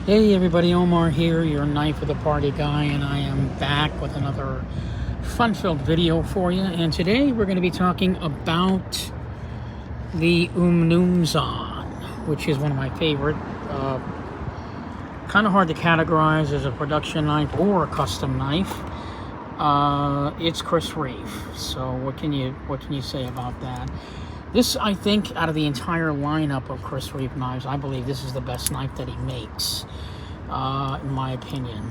Hey everybody, Omar here, your Knife of the Party guy, and I am back with another fun-filled video for you. And today we're going to be talking about the Umnumzaan, which is one of my favorite. Kind of hard to categorize as a production knife or a custom knife. It's Chris Reeve. So what can you say about that? This, I think, out of the entire lineup of Chris Reeve knives, I believe this is the best knife that he makes, in my opinion.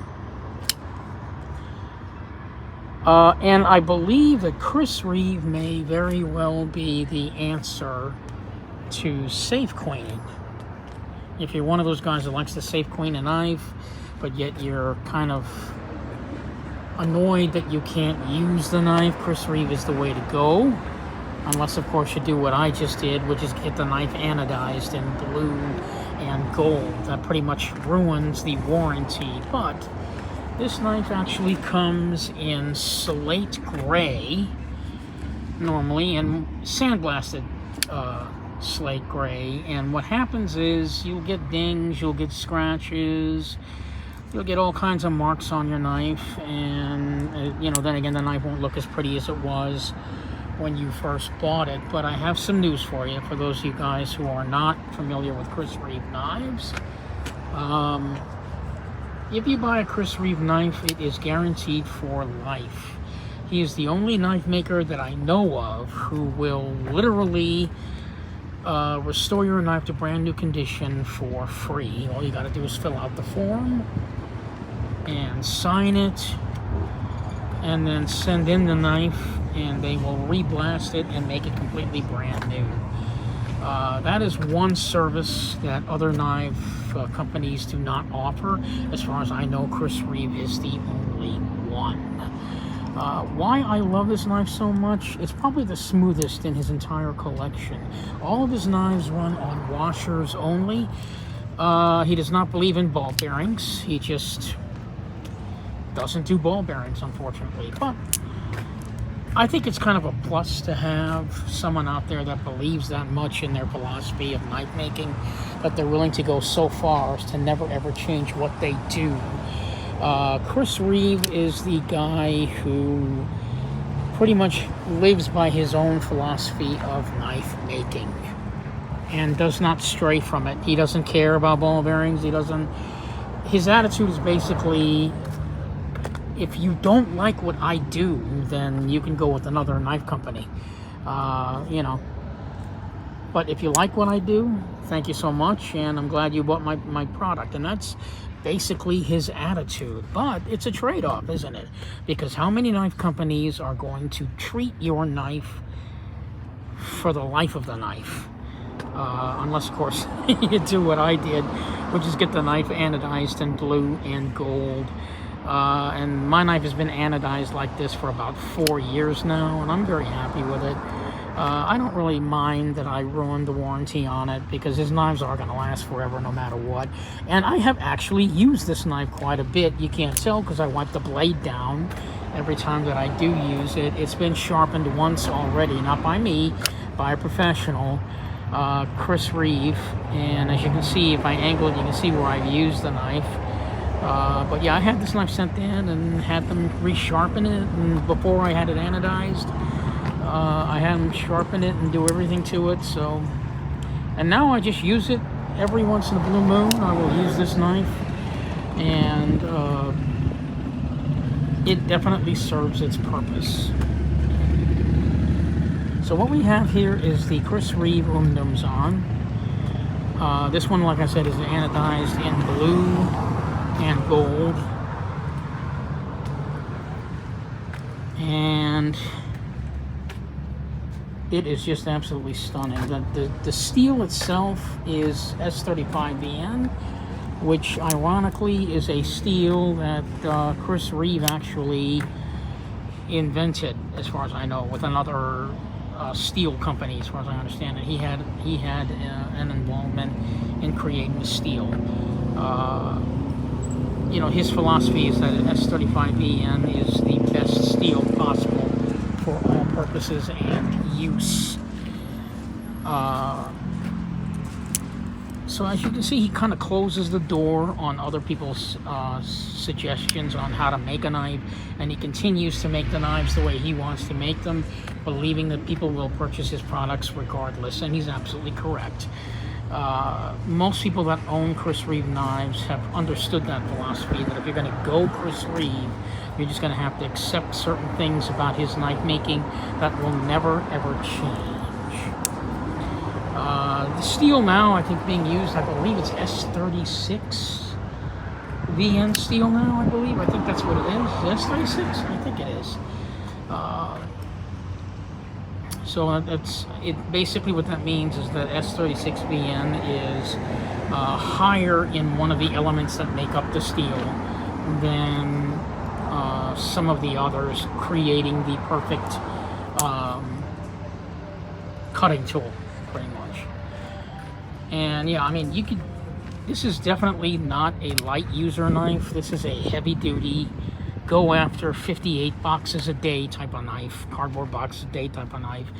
And I believe that Chris Reeve may very well be the answer to safe queening. If you're one of those guys that likes to safe queen a knife, but yet you're kind of annoyed that you can't use the knife, Chris Reeve is the way to go. Unless, of course, you do what I just did, which is get the knife anodized in blue and gold. That pretty much ruins the warranty. But this knife actually comes in slate gray, normally, and sandblasted slate gray. And what happens is you'll get dings, you'll get scratches, you'll get all kinds of marks on your knife. And, then again, the knife won't look as pretty as it was when you first bought it. But I have some news for you, for those of you guys who are not familiar with Chris Reeve knives. If you buy a Chris Reeve knife, it is guaranteed for life. He is the only knife maker that I know of who will literally restore your knife to brand new condition for free. All you got to do is fill out the form and sign it, and then send in the knife, and they will re-blast it and make it completely brand new. That is one service that other knife companies do not offer. As far as I know, Chris Reeve is the only one. Why I love this knife so much, it's probably the smoothest in his entire collection. All of his knives run on washers only. He does not believe in ball bearings. He just doesn't do ball bearings, unfortunately. But I think it's kind of a plus to have someone out there that believes that much in their philosophy of knife making, that they're willing to go so far as to never ever change what they do. Chris Reeve is the guy who pretty much lives by his own philosophy of knife making and does not stray from it. He doesn't care about ball bearings. His attitude is basically, if you don't like what I do, then you can go with another knife company. But if you like what I do, thank you so much, and I'm glad you bought my product. And that's basically his attitude. But it's a trade-off, isn't it? Because how many knife companies are going to treat your knife for the life of the knife? Unless, of course, you do what I did, which is get the knife anodized in blue and gold. And my knife has been anodized like this for about 4 years now, and I'm very happy with it. I don't really mind that I ruined the warranty on it, because his knives are going to last forever no matter what. And I have actually used this knife quite a bit. You can't tell because I wipe the blade down every time that I do use it. It's been sharpened once already, not by me, by a professional, Chris Reeve. And as you can see, if I angle it, you can see where I've used the knife. But yeah, I had this knife sent in and had them resharpen it, and before I had it anodized, I had them sharpen it and do everything to it. So, and now I just use it every once in a blue moon. I will use this knife, and it definitely serves its purpose. So what we have here is the Chris Reeve Umnumzaan. This one, like I said, is anodized in blue and gold, and it is just absolutely stunning. The steel itself is S35VN, which ironically is a steel that Chris Reeve actually invented, as far as I know, with another steel company. As far as I understand it, he had an involvement in creating the steel. His philosophy is that S35VN is the best steel possible for all purposes and use. So as you can see, he kind of closes the door on other people's suggestions on how to make a knife, and he continues to make the knives the way he wants to make them, believing that people will purchase his products regardless, and he's absolutely correct. Most people that own Chris Reeve knives have understood that philosophy, that if you're going to go Chris Reeve, you're just going to have to accept certain things about his knife making that will never ever change. The steel now, I think, being used, I believe it's S36 VN steel now, I believe. I think that's what it is. S36? I think it is. So that's it. Basically, what that means is that S36 VN is higher in one of the elements that make up the steel than some of the others, creating the perfect cutting tool, pretty much. And yeah, I mean, you could. This is definitely not a light user knife. This is a heavy duty, go after 58 boxes a day type of knife, cardboard boxes a day type of knife,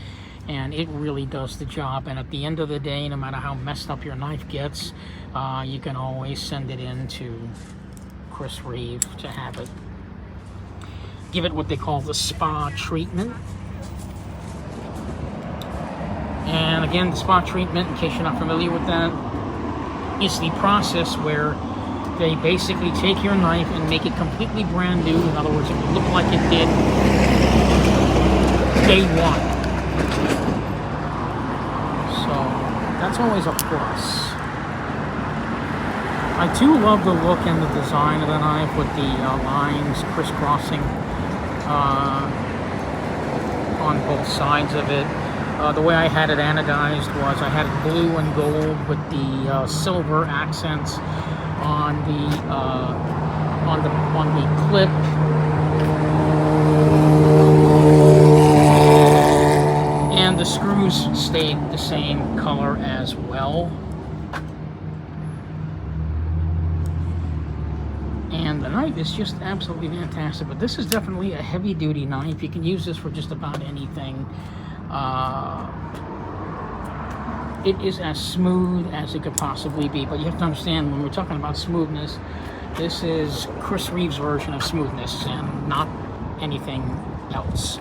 and it really does the job. And at the end of the day, no matter how messed up your knife gets, you can always send it in to Chris Reeve to have it, give it what they call the spa treatment. And again, the spa treatment, in case you're not familiar with that, is the process where they basically take your knife and make it completely brand new. In other words, it will look like it did day one. So that's always a plus. I do love the look and the design of the knife with the lines crisscrossing on both sides of it. The way I had it anodized was I had it blue and gold with the silver accents on the clip, and the screws stayed the same color as well. And the knife is just absolutely fantastic. But this is definitely a heavy-duty knife. You can use this for just about anything. It is as smooth as it could possibly be, but you have to understand, when we're talking about smoothness, this is Chris Reeve's version of smoothness and not anything else.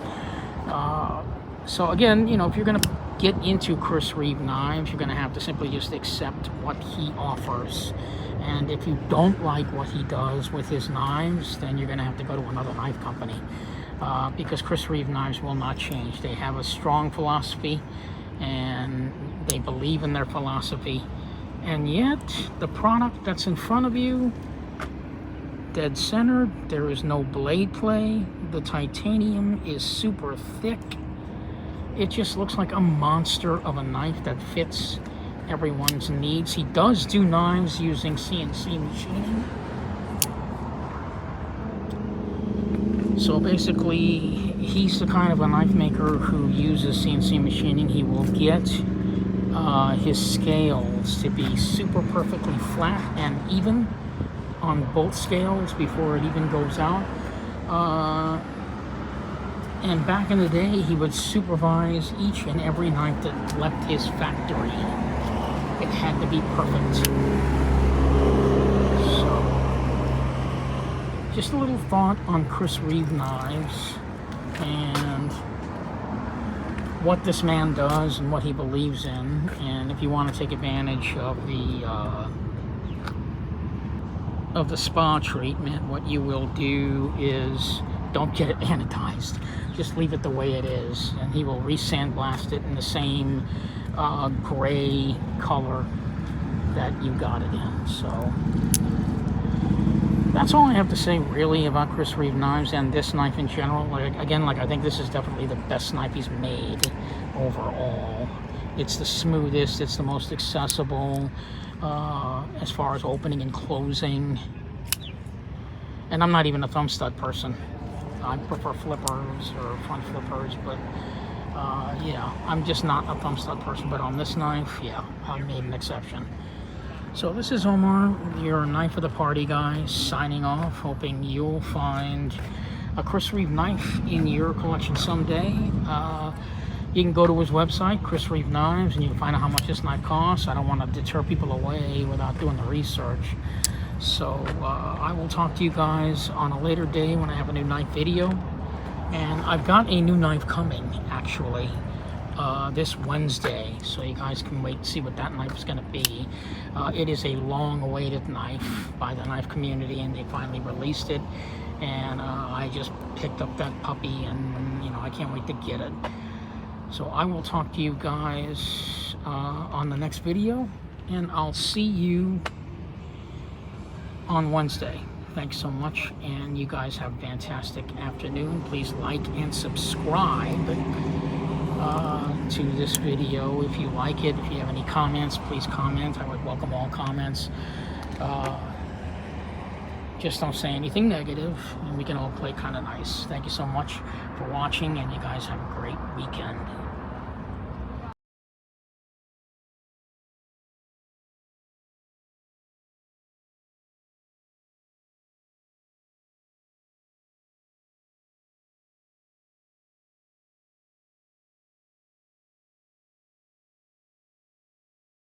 So again, you know, if you're going to get into Chris Reeve knives, you're going to have to simply just accept what he offers. And if you don't like what he does with his knives, then you're going to have to go to another knife company. Because Chris Reeve knives will not change. They have a strong philosophy, and they believe in their philosophy. And yet, the product that's in front of you, dead centered, there is no blade play, the titanium is super thick. It just looks like a monster of a knife that fits everyone's needs. He does do knives using CNC machining. So basically, he's the kind of a knife maker who uses CNC machining. He will get his scales to be super perfectly flat and even on both scales before it even goes out. And back in the day, he would supervise each and every knife that left his factory. It had to be perfect. Just a little thought on Chris Reeve knives and what this man does and what he believes in. And if you want to take advantage of the spa treatment, what you will do is don't get it anodized. Just leave it the way it is, and he will re-sandblast it in the same gray color that you got it in. So that's all I have to say really about Chris Reeve knives and this knife in general. Like I think this is definitely the best knife he's made overall. It's the smoothest, it's the most accessible as far as opening and closing. And I'm not even a thumb stud person. I prefer flippers or front flippers, but yeah, I'm just not a thumb stud person. But on this knife, yeah, I made an exception. So this is Omar, your Knife of the Party guy, signing off, hoping you'll find a Chris Reeve knife in your collection someday. You can go to his website, Chris Reeve Knives, and you can find out how much this knife costs. I don't want to deter people away without doing the research. So I will talk to you guys on a later day when I have a new knife video. And I've got a new knife coming, actually, this Wednesday. So you guys can wait and see what that knife is going to be. It is a long-awaited knife by the knife community, and they finally released it. And I just picked up that puppy, and, you know, I can't wait to get it. So I will talk to you guys on the next video, and I'll see you on Wednesday. Thanks so much, and you guys have a fantastic afternoon. Please like and subscribe to this video if you like it. If you have any comments, please comment. I would welcome all comments. Just don't say anything negative, and we can all play kind of nice. Thank you so much for watching, and you guys have a great weekend.